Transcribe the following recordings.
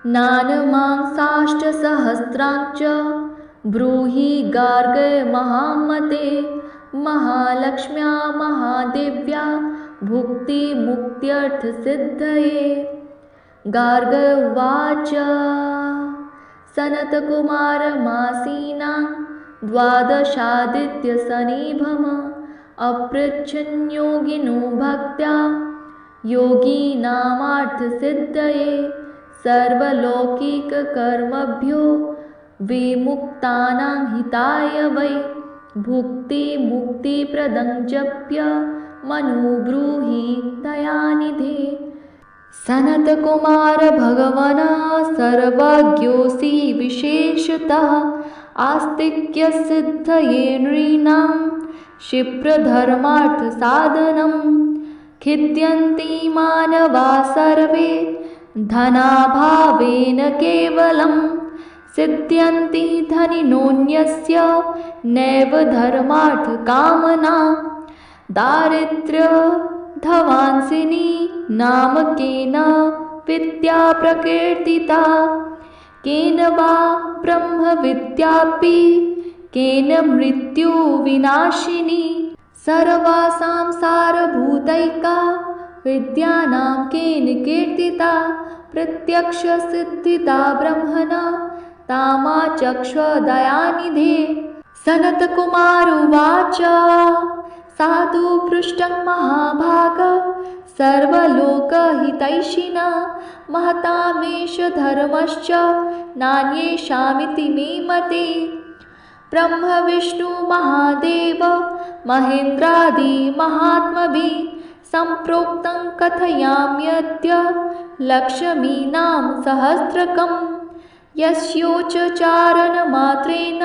नानमांसाष्टसहस्रांच ब्रूहि गार्गय महामते। महालक्ष्म्या महादेव्या भुक्तिमुक्त्यर्थसिद्धये। गार्ग उवाच सनतकुमारमासीनां द्वादशादित्यसनिभम् अपृच्छन्योगिनो भक्त्या योगिनामार्थसिद्धये। सर्वलौकिककर्मभ्यो विमुक्तानां हिताय वै भुक्तिमुक्तिप्रदं जप्य मनुब्रूहि दयानिधे। सनतकुमार भगवन् सर्वज्ञोऽसि विशेषतः आस्तिक्यसिद्धये नृणां क्षिप्रधर्मार्थसाधनं। खिद्यन्ति मानवा सर्वे धनाभावेन केवलं सिद्ध्यन्ति धनिनोऽन्यस्य नैव धर्मार्थकामना। दारिद्र्यध्वंसिनी नामकेन विद्या प्रकीर्तिता केन वा ब्रह्मविद्यापि केन मृत्युविनाशिनी। सर्वासां सारभूतैका विद्यानां केन कीर्तिता प्रत्यक्षसिद्धिदा ब्रह्मणा तामाचक्ष दयानिधे। सनतकुमार उवाच साधु पृष्टं महाभाग सर्वलोकहितैषिणा महतामेष धर्मश्च नान्येषामिति मे मते। ब्रह्म विष्णु महादेव महेन्द्रादि महात्मभिः सम्प्रोक्तं कथयाम्यद्य लक्ष्मीनां सहस्रकम्। यस्योच्चारणमात्रेण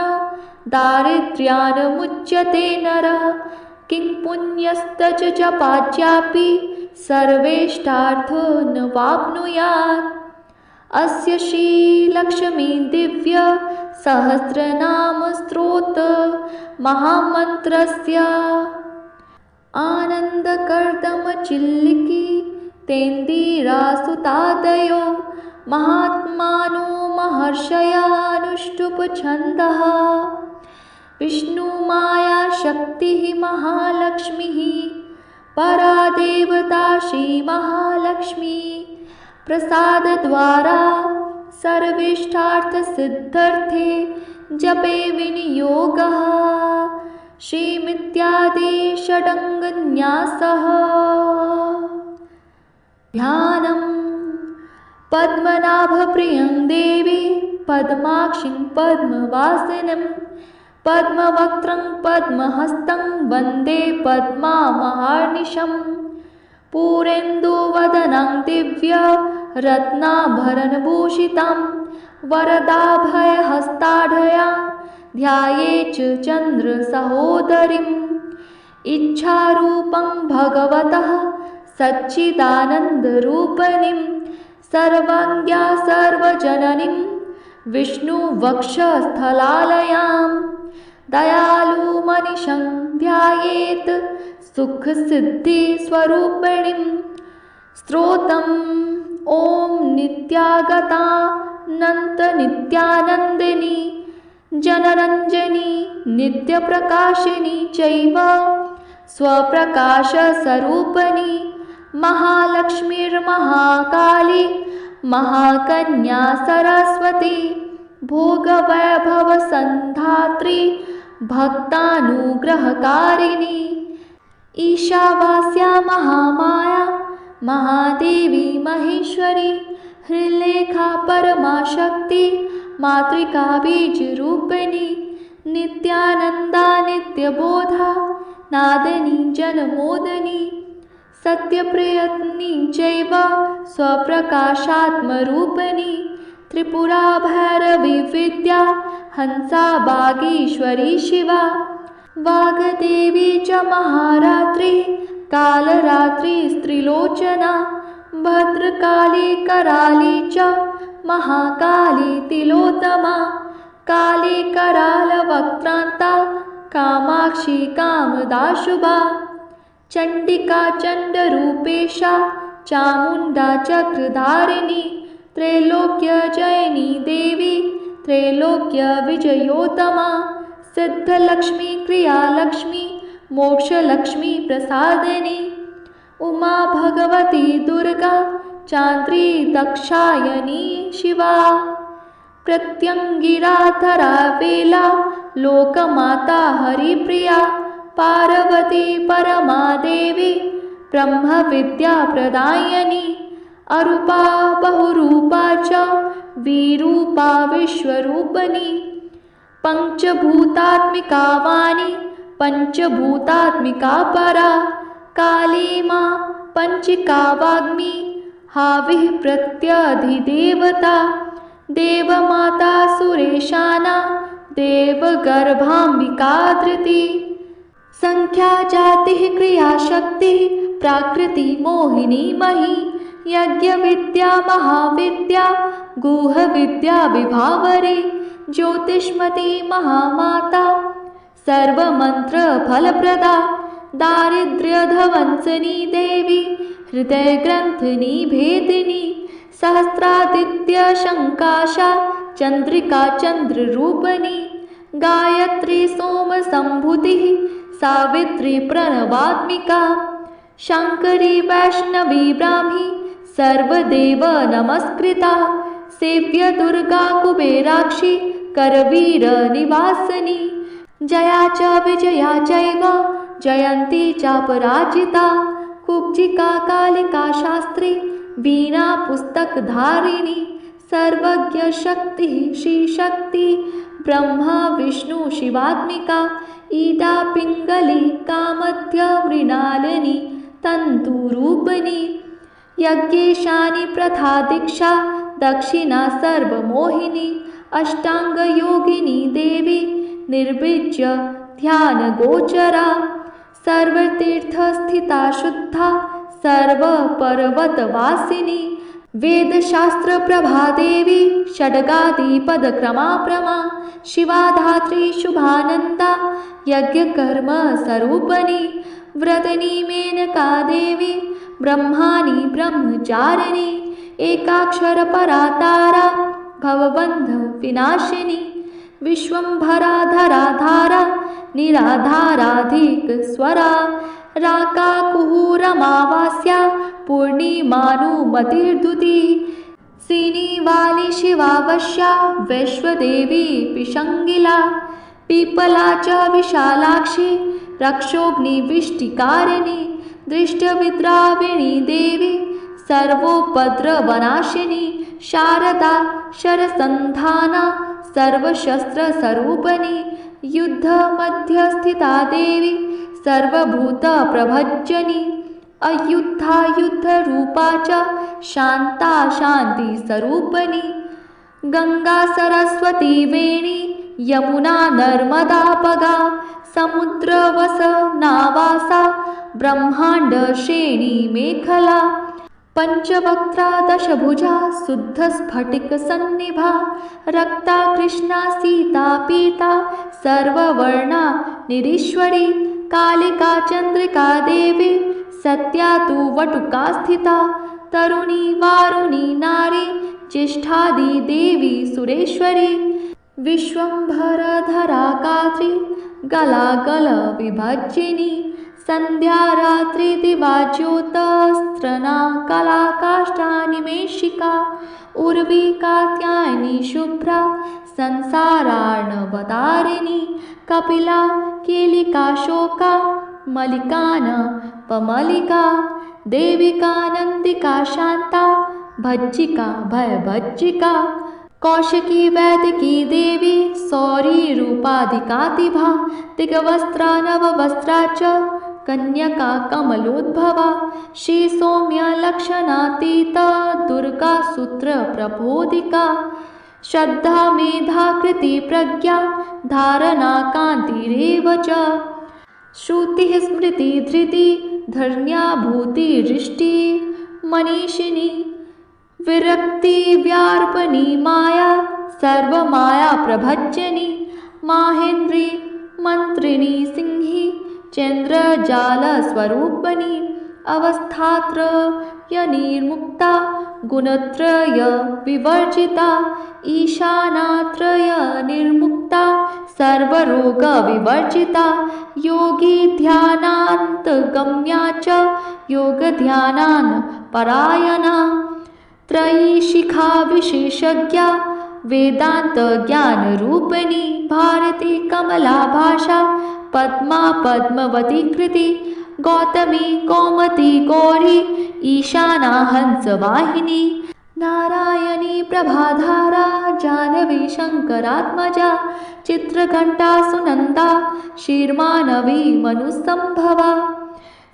दारिद्र्यान्मुच्यते नरः किं पुण्यस्तच जपाच्चापि सर्वेष्टार्थो न वाप्नुयात्। अस्य श्रीलक्ष्मी दिव्य सहस्रनाम स्तोत्र महामन्त्रस्य आनन्दकर्दमचिल्लिकी तेन्दिरासुतादयो महात्मानो महर्षयानुष्टुप् छन्दः। विष्णुमाया शक्तिः महालक्ष्मीः परा देवता श्रीमहालक्ष्मी। प्रसादद्वारा सर्वेष्टार्थसिद्धर्थे जपे विनियोगः श्रीमित्यादि षडङ्गन्यासः। ध्यानम् पद्मनाभप्रियं देवी पद्माक्षीं पद्मवासिनीं पद्मवक्त्रं पद्महस्तं वन्दे पद्मामहार्निशम्। पूरेन्दुवदनं दिव्य रत्नाभरणभूषितं वरदाभयहस्ताढ्यां ध्यायेत् चन्द्रसहोदरीम्। इच्छारूपं भगवतः सच्चिदानन्दरूपिणीं सर्वज्ञा सर्वजननीं विष्णुवक्षस्थलालयां। दयालुमनिशं ध्यायेत् सुखसिद्धिस्वरूपिणीं। स्तोत्रम् ॐ नित्यागतानन्तनित्यानन्दिनी जनरञ्जनी नित्यप्रकाशिनी चैव स्वप्रकाशस्वरूपिणी महालक्ष्मीर्महाकाली महाकन्या सरस्वती भोगवैभवसन्धात्री भक्तानुग्रहकारिणी। ईशावास्या महामाया महादेवी महेश्वरी हृल्लेखा परमाशक्ति मातृका बीजरूपिणी। नित्यानन्दा नित्यबोधा नादिनी जनमोदिनी सत्यप्रयत्नी चैव स्वप्रकाशात्मरूपिणी। त्रिपुरा भैरवी विद्या हंसा बागीश्वरी शिवा वाग्देवी च महारात्री कालरात्रि स्त्रिलोचना भद्रकाली कराली च महाकाली तिलोत्तमा काली करालवक्त्रान्ता कामाक्षी कामदा शुभा चण्डिका चण्डरूपेशा चामुण्डा चक्रधारिणी त्रैलोक्यजयिनी देवी त्रैलोक्यविजयोत्तमा सिद्धलक्ष्मी क्रियालक्ष्मी मोक्षलक्ष्मी प्रसादिनी उमा भगवती दुर्गा चान्द्री दाक्षायणी शिवा प्रत्यङ्गिराधरा वेला लोकमाता हरिप्रिया पार्वती परमा देवी ब्रह्मविद्याप्रदायिनी अरूपा बहुरूपा च विरूपा विश्वरूपिणी पञ्चभूतात्मिका वाणी पञ्चभूतात्मिका परा काली मां पञ्चिका वाग्मी हाविः प्रत्यधिदेवता देवमाता सुरेशाना देवगर्भाम्बिका धृति संख्या जातिः क्रियाशक्तिः प्राकृति मोहिनी मही यज्ञविद्या महाविद्या गुहविद्या विभावरी ज्योतिष्मती महामाता सर्वमन्त्रफलप्रदा दारिद्र्यध्वंसिनी देवी हृदयग्रन्थिनी भेदिनी सहस्रादित्यशङ्काशा चन्द्रिका चन्द्ररूपिणी गायत्री सोमसम्भूतिः सावित्री प्रणवात्मिका शङ्करी वैष्णवी ब्राह्मी सर्वदेव नमस्कृता सेव्य दुर्गा कुबेराक्षी करवीरनिवासिनी जया च विजया चैव जयन्ती चापराजिता कुब्जिका कालिका शास्त्री वीणा पुस्तकधारिणी सर्वज्ञशक्तिः श्रीशक्ति ब्रह्मा विष्णु शिवात्मिका ईटा पिङ्गली कामध्य मृणालिनी तन्तुरूपिणी यज्ञेशानि प्रथा दीक्षा दक्षिणा सर्वमोहिनी अष्टाङ्गयोगिनी देवी निर्विज्य ध्यानगोचरा सर्वतीर्थस्थिता शुद्धा सर्वपर्वतवासिनी वेदशास्त्रप्रभा देवी षड्गादिपदक्रमाप्रमा शिवा धात्री शुभानन्दा यज्ञकर्मस्वरूपिणी व्रतनी मेनका देवी ब्रह्माणी ब्रह्मचारिणी एकाक्षरपरा तारा भवबन्धविनाशिनी विश्वम्भराधरा धारा निराधाराधिकस्वरा राकाकुहुरमावास्या पूर्णिमानुमतिर्दुती श्रीनिवाली शिवावश्या वैश्वदेवी पिशङ्गिला पीपला च विशालाक्षी रक्षोऽग्निविष्टिकारिणी दृष्टविद्राविणी देवी सर्वोपद्रवनाशिनी शारदा शरसन्धाना सर्वशस्त्रस्वरूपिणी युद्धमध्यस्थिता देवी सर्वभूतप्रभञ्जनी अयुद्धा युद्धरूपा च शान्ता शान्तिस्वरूपिणी गंगा सरस्वती वेणी यमुना नर्मदापगा समुद्रवसनावासा ब्रह्माण्डश्रेणी मेखला पंचवक्त्रा दशभुजा शुद्धस्फटिकसन्निभा रक्ता कृष्णा सीता पीता सर्ववर्णा निरीश्वरी कालिका चन्द्रिका देवी सत्या तु वटुका स्थिता तरुणी वारुणी नारी ज्येष्ठादि देवी सुरेश्वरी विश्वम्भरधरा गात्री गलागल विभज्जिनी संध्या रात्रि दिवाज्योतस्त्रना कला काष्ठानिमेषिका उर्वी कात्यायनी शुभ्रा संसारार्णवतारिणी कपिला केलिका शोका मलिकान पमलिका देविका नंदिका शांता भज्जिका भयभज्जिका कौशिकी वैदिकी देवी सौरी रूपाधिकातिभा दिग्वस्त्रा नववस्त्रा च कन्यका कमलोद्भवा श्री सौम्य लक्षणातीता दुर्गा सूत्र प्रबोधिका श्रद्धा मेधा कृति प्रज्ञा धारणा कांतिरेव च श्रुति स्मृति धृति धर्म्या भूति दृष्टि मनीषिणी विरक्ति व्यार्पणी माया सर्वमाया प्रभज्जनी माहेन्द्री मंत्रिणी सिंही चंद्रजाल स्वरूपिणी अवस्थात्रयनिर्मुक्ता गुणत्रय विवर्जिता ईशानात्रय निर्मुक्ता सर्वरोग विवर्जिता योगी ध्यानान्तगम्या च योगध्यानान् परायणा त्रयी शिखा विशेषज्ञा वेदांत ज्ञान रूपिणी भारती कमला भाषा पद्मा पद्मवती कृति गौतमी कौमती गौरी ईशाना हंसवाहिनी नारायणी प्रभाधारा जानवी शंकरात्मजा चित्रघंटा सुनंदा शीर्मानवी मनुसंभवा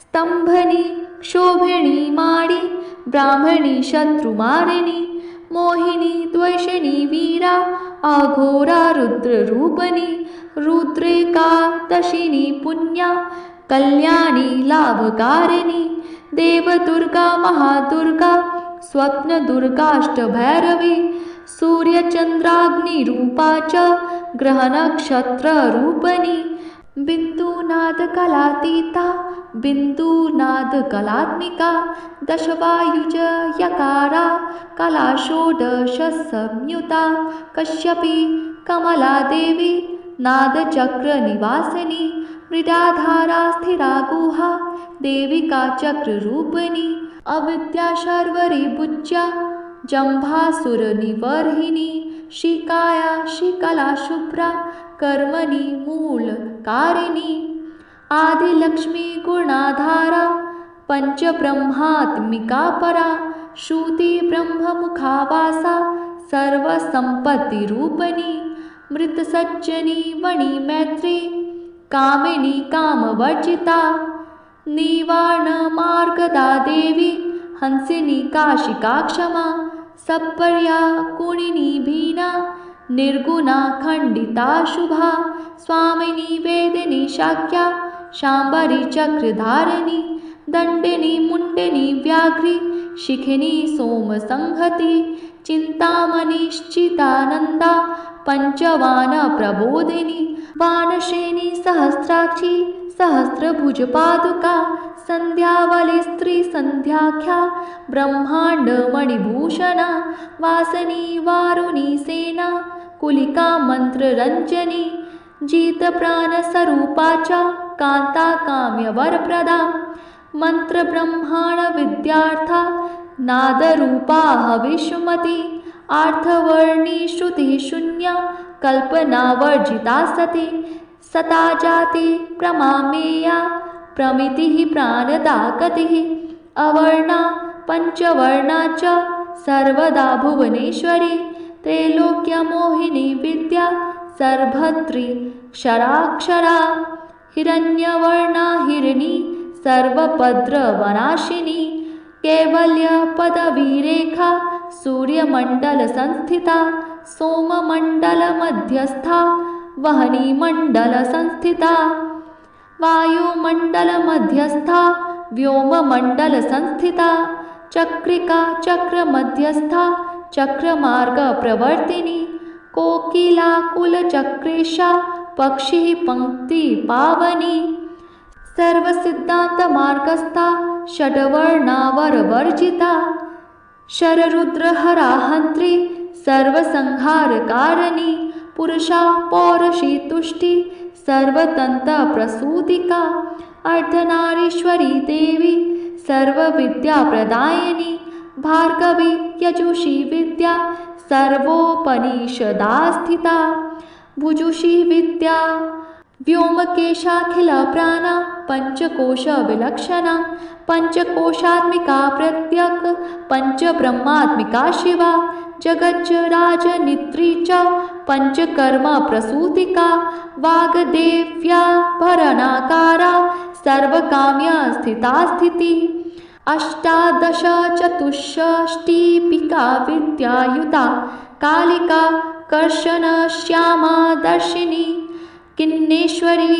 स्तंभनी क्षोभिणी माणी ब्राह्मणी शत्रुमारिणी मोहिनी द्वैषिणी वीरा अघोरा रुद्ररूपिणी रुद्रेकादशिनी पुण्या कल्याणी लाभकारिणी देवदुर्गा महादुर्गा स्वप्नदुर्गाष्टभैरवी सूर्यचंद्राग्निरूपा च ग्रहनक्षत्ररूपिणी बिन्दुनादकलातीता बिन्दुनादकलात्मिका दशवायुज यकारा कला षोडशसंयुता कश्यपी कमलादेवी नादचक्रनिवासिनी मृडाधारा स्थिरा गुहा देविका चक्ररूपिणी अविद्या शर्वरी बुज्जा जम्भासुरनिवर्हिनी शिकाया शिकला शुभ्रा कर्मणि मूलकारिणी आदिलक्ष्मी गुणाधारा पंचब्रह्मात्मिका परा श्रुति ब्रह्ममुखावासा सर्वसंपत्तिरूपिणी मृतसज्जनी मणिमैत्री कामिनी कामवर्जिता निवारणमार्गदा देवी हंसिनी काशिका क्षमा सपर्या कुणिनी भीना निर्गुणा खंडिता शुभा स्वामिनी वेदिनी शाक्या शांबरी चक्रधारिणी दंडिनी मुंडिनी व्याघ्री शिखिनी सोमसंहति चिंतामणिश्चितानंदा पंचवान प्रबोधिनी वानशेनी सहस्राक्षी सहस्रभुज पादुका संध्यावली स्त्री संध्याख्या ब्रह्मांड मणिभूषणा वासनी वारुणी सेना कुलिका मंत्र रंजनी जीत प्राण स्वरूपाचा कांता काम्य वरप्रदा मंत्र ब्रह्माण विद्यार्था नादरूपा हविष्मती आर्थवर्णी श्रुति शून्या कल्पना वर्जिता सती सता जाति प्रमामेया प्रमितिः प्राणदा गतिः अवर्णा पंचवर्णा च सर्वदा भुवनेश्वरी त्रैलोक्यमोहिनी विद्या सर्वभद्री क्षराक्षरा हिरण्यवर्णा हिरणी सर्वभद्रवनाशिनी कैवल्यपदवीरेखा सूर्यमण्डलसंस्थिता सोममण्डलमध्यस्था वह्निमण्डलसंस्थिता वायुमण्डलमध्यस्था व्योममण्डलसंस्थिता चक्रिका चक्रमध्यस्था चक्रमार्गप्रवर्तिनी कोकिलाकुलचक्रेशा पक्षिः पङ्क्तिपावनी सर्वसिद्धान्तमार्गस्था षड्वर्णावरवर्जिता शररुद्रहराहन्त्री सर्वसंहारकारिणी पुरुषा पौरुषी तुष्टि सर्वतन्त्रप्रसूतिका अर्धनारीश्वरी देवी सर्वविद्याप्रदायिनी भार्गवी यजुषी विद्या सर्वोपनिषदा स्थिता भुजुषी विद्या व्योमकेशाखिल प्राणा पंचकोश विलक्षणा पंचकोशात्मिका प्रत्यक पंचब्रह्मात्मिका शिवा जगज्जराजनित्री च पंचकर्म प्रसूतिका वाग्देव्या भरणाकारा सर्वकाम्य स्थिता स्थिति अष्टादश चतुष्षष्टिपिका विद्यायुता कालिका कर्षण श्यामा दर्शिनी किन्नेश्वरी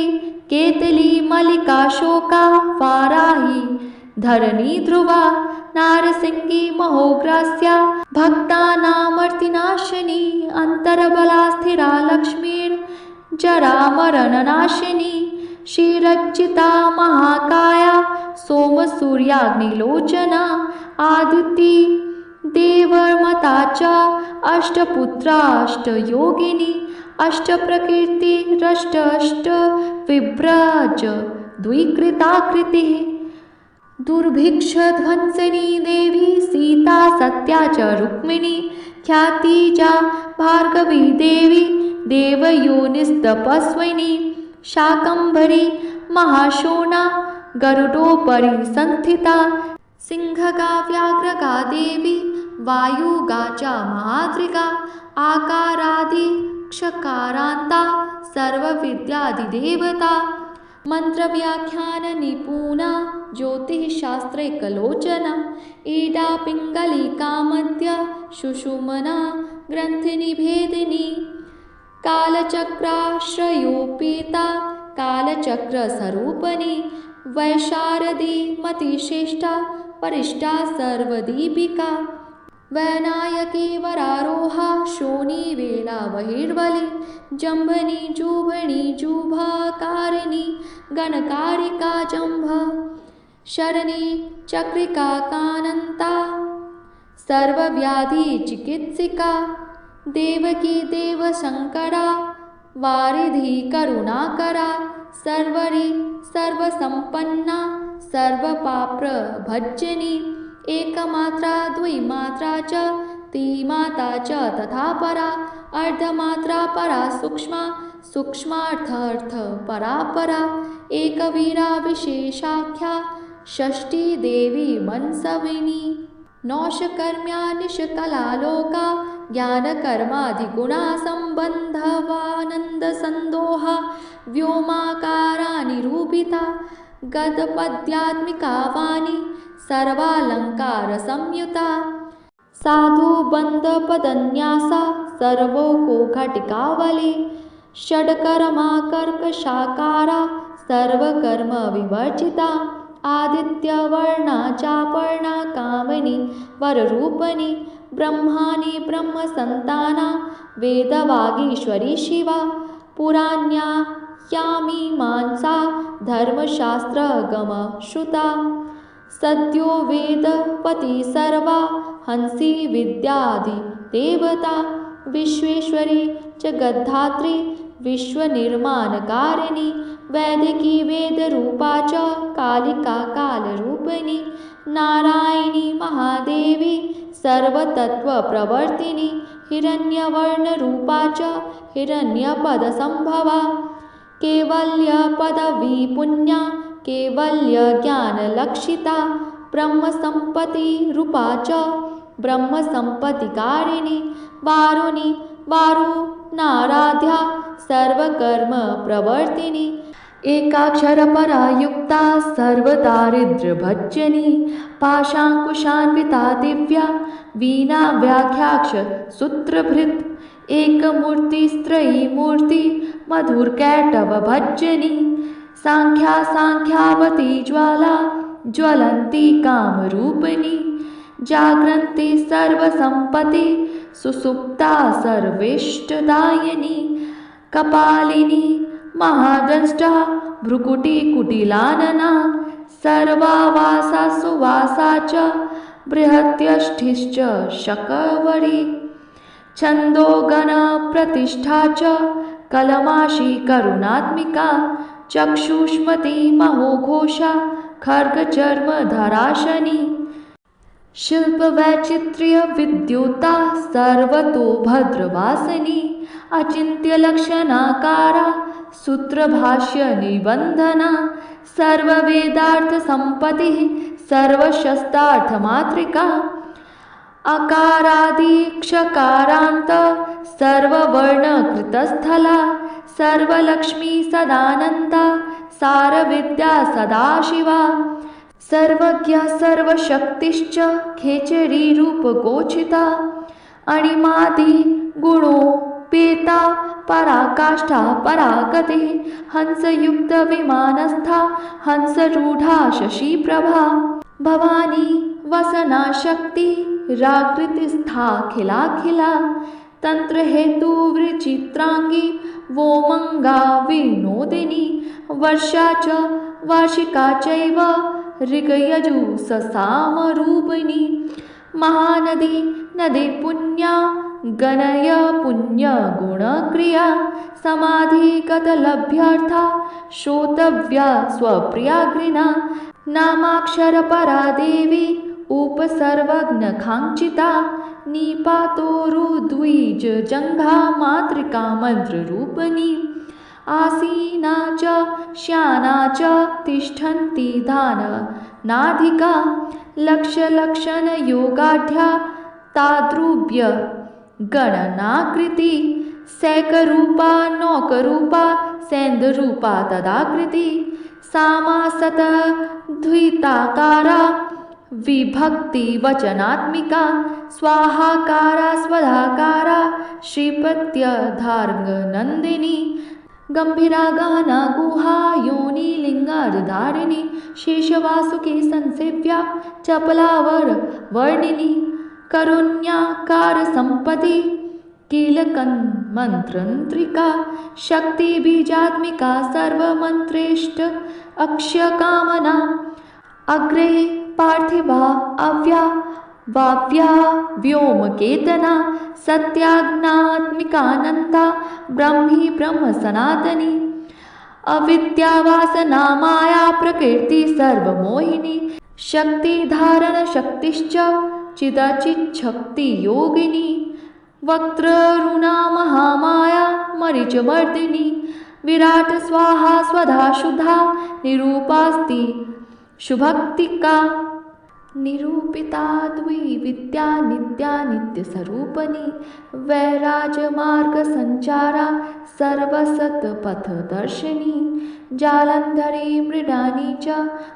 केतली मल्लिका शोका वाराही धरणी ध्रुवा नारसिंगी महोग्रास्या भक्तानामर्तिनाशिनी अंतरबला स्थिरा लक्ष्मीर्जरामरणनाशिनी श्रीरज्जिता महाकाया सोमसूर्याग्निलोचना आदिति देवर्मता च अष्टपुत्राष्टयोगिनी अष्टप्रकृतिरष्ट विभ्रज द्विकृताकृतिः दुर्भिक्षध्वंसिनी देवी सीता सत्या च रुक्मिणी ख्याति च भार्गवी देवी देवयोनिस्तपस्विनी शाकम्भरी महाशोना गरुडोपरि संस्थिता सिंहगा व्याघ्रगा देवी वायुगा च महाद्रिगा आकारादि क्षकारान्ता सर्वविद्यादिदेवता मंत्रव्याख्यान निपुणा ज्योतिषशास्त्रे कलोचना ईडा पिंगलिका मध्य सुषुमना ग्रंथिनिभेदिनी कालचक्राश्रयोपेता कालचक्रस्वरूपिणी वैशारदी मतिश्रेष्ठा परिष्ठा सर्वदीपिका वैनायकी वरारोहा शोणी वेला बहिर्बली जम्भनी जुभणी जुभाकारिणी गणकारिका जम्भ शरणी चक्रिका कानन्ता सर्वव्याधि चिकित्सिका देवकी देवशंकरा वारिधि करुणाकरा सर्वरी सर्वसंपन्ना सर्वपाप्रभज्जनी एकमात्रा द्विमात्रा च तिमात्रा च तथा परा अर्धमात्रा परा सूक्ष्मा सूक्ष्मार्थार्थ परा परा एकवीरा विशेषाख्या षष्ठी देवी मनसविनी नौशकर्म्या निष्कलालोका ज्ञानकर्माधिगुणा सम्बन्धवानन्दसन्दोहा व्योमाकारा निरूपिता गदपद्यात्मिका वाणी सर्वालङ्कारसंयुता साधुबन्धपदन्यासा सर्वोको घटिकावली षड्कर्माकर्कशाकारा सर्वकर्मविवर्जिता आदित्यवर्णा चापर्णा कामिनी वररूपिणी ब्रह्माणि ब्रह्मसन्ताना वेदवागीश्वरी शिवा पुराण्या यामीमांसा धर्मशास्त्रगमश्रुता सद्यो वेदपति सर्वा हंसी विद्यादि देवता विश्वेश्वरी जगद्धात्री विश्वनिर्माणकारिणी वैदिकी वेदरूपा च कालिका कालरूपिणी नारायणी महादेवी सर्वतत्त्वप्रवर्तिनी हिरण्यवर्णरूपा च हिरण्यपदसंभवा कैवल्यपदविपुण्या कैवल्यज्ञानलक्षिता ब्रह्मसम्पत्तिरूपा च ब्रह्मसम्पत्तिकारिणी वारुणी वारुणाराध्या सर्वकर्मप्रवर्तिनी एकाक्षरपरा युक्ता सर्वदारिद्र्यभज्जनी पाशाङ्कुशान्विता दिव्या वीणा व्याख्याक्ष सूत्रभृत् एकमूर्तिस्त्रयीमूर्ति मधुरकैटवभज्जनी सांख्या सांख्यावती ज्वाला ज्वलन्ती कामरूपिणी जाग्रन्ति सर्वसम्पत्ति सुसुप्ता सर्वेष्टदायिनी कपालिनी महादंष्टा भ्रुकुटिकुटिलानना सर्वावासा सुवासा च बृहत्यष्टिश्च शकवरी छन्दोगणप्रतिष्ठा च कलमाशी करुणात्मिका चक्षुष्मती महोघोषा खड्गचर्मधराशनी शिल्पवैचित्र्यविद्युता सर्वतोभद्रवासिनी अचिन्त्यलक्षणाकारा सूत्रभाष्यनिबन्धना सर्ववेदार्थसम्पत्तिः सर्वशस्त्रार्थमात्रिका अकारादिक्षकारान्त सर्ववर्णकृतस्थला सर्वलक्ष्मी सदानन्दा सारविद्या सदाशिवा सर्वज्ञ सर्वशक्तिश्च खेचरीरूपगोचिता अणिमादि गुणोपेता पराकाष्ठा परागतिः हंसयुक्तविमानस्था हंसरूढा शशिप्रभा भवानी वसनाशक्ति राकृतिस्थाखिलाखिला तन्त्रहेतुविचित्राङ्गी वोमङ्गा विनोदिनी वर्षा च वार्षिका चैव ऋगयजुससामरूपिणी महानदी नदी पुण्या गणय पुण्यगुणक्रिया समाधिगतलभ्यर्था श्रोतव्या स्वप्रियाग्रिना नामाक्षरपरा देवी उपसर्वज्ञकाङ्क्षिता निपातोरुद्विजजङ्घा मातृका मन्त्ररूपिणी आसीना च श्याना च तिष्ठन्ति दाननाधिका लक्षलक्षणयोगाढ्या ताद्रुव्य गणनाकृति सैकरूपा नौकरूपा सेन्द्रूपा तदाकृति सामासत द्विताकारा विभक्ति वचनात्मिका स्वाहाकारा स्वधाकारा श्रीपत्यधार्गनन्दिनी गंभीरा गहना गुहा योनि लिंगाधारिणी शेषवासुकी संसेव्या चपलावर वर्णिनी करुण्याकार संपत्ति कीलकन मंत्रंत्रिका शक्ति बीजात्मिका सर्वमंत्रेष्ट अक्षय कामना अग्रे पार्थिवा अव्या वाव्या व्योमकेतना सत्याज्ञात्मिकानन्दा ब्रह्मी ब्रह्म सनातनी अविद्यावासना माया प्रकृति सर्वमोहिनी शक्ति धारण शक्तिश्च चिदचिच्छक्ति योगिनी वक्त्ररुणा महामाया मरीचमर्दिनी विराट स्वाहा स्वधा शुद्धा निरूपास्ति शुभक्तिका निरूपिता द्विविद्या नित्या नित्यस्वरूपिणी वैराजमार्गसञ्चारा सर्वसत्पथदर्शिनी जालन्धरी मृडानी च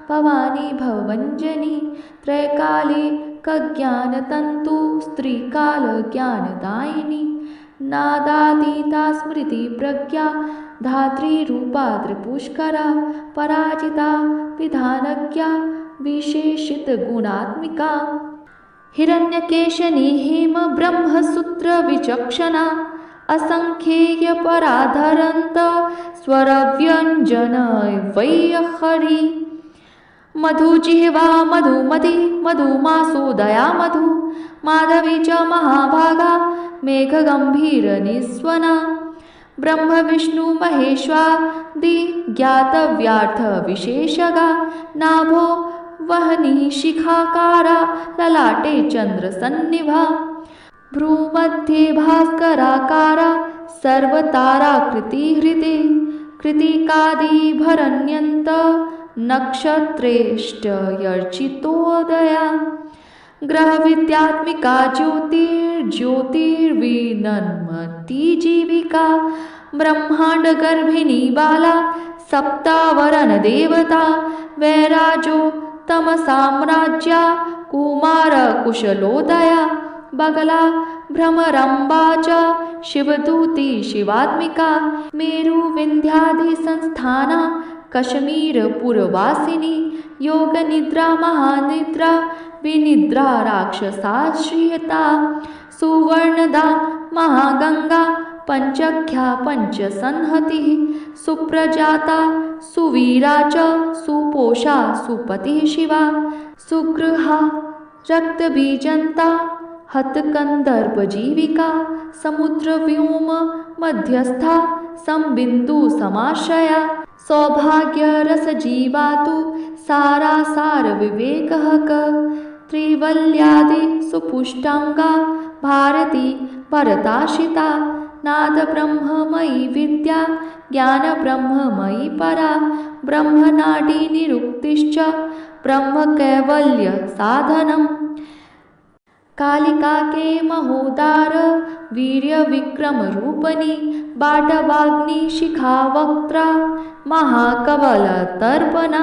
भवानी भवभञ्जनी त्रैकालिकज्ञानतन्तु स्त्रीकालज्ञानदायिनी नादातीता स्मृतिप्रज्ञा धात्रीरूपा त्रिपुष्करा पराजिता विधानज्ञा विशेषित गुणात्मिका हिरण्यकेशनी हेम ब्रह्मसूत्र विचक्षणा असंख्येय पराधरन्त स्वरव्यञ्जन वैहरी मधुजिह्वा मधुमती मधुमासोदया मधु माधवी च महाभागा मेघगम्भीरनिस्वना ब्रह्म विष्णु महेश्वादि ज्ञातव्यार्थ विशेषगा नाभो वहनी शिखाकारा ललाटे चन्द्रसन्निभा भ्रूमध्ये भास्कराकारा सर्वताराकृति हृदे कृतिकादिभरण्यन्त नक्षत्रेष्टयर्चितोदया ग्रहविद्यात्मिका ज्योतिर्ज्योतिर्विनन्मती जीविका ब्रह्माण्डगर्भिणी बाला सप्तावरण देवता वैराजो तमसाम्राज्या कुमारकुशलोदया बगला भ्रमरम्बा च शिवदूती शिवात्मिका मेरुविन्ध्यादिसंस्थाना कश्मीरपुरवासिनी योगनिद्रा महानिद्रा विनिद्रा राक्षसाश्रियता सुवर्णदा महागंगा पंचख्या पंचसंहतिः सुप्रजाता सुवीरा च सुपोषा सुपतिः शिवा सुगृहा रक्तबीजन्ता हतकन्दर्पजीविका समुद्रव्योम मध्यस्था संबिन्दु समाश्रया सौभाग्यरसजीवा तु सारासारविवेकः क त्रिवल्यादि सुपुष्टाङ्गा भारती भरताशिता नादब्रह्ममयी विद्या ज्ञानब्रह्ममयी परा ब्रह्मनाडीनिरुक्तिश्च ब्रह्मकैवल्यसाधनम् कालिकाके महोदार वीर्यविक्रमरूपिणी बाटवाग्निशिखावक्त्रा महाकवलतर्पणा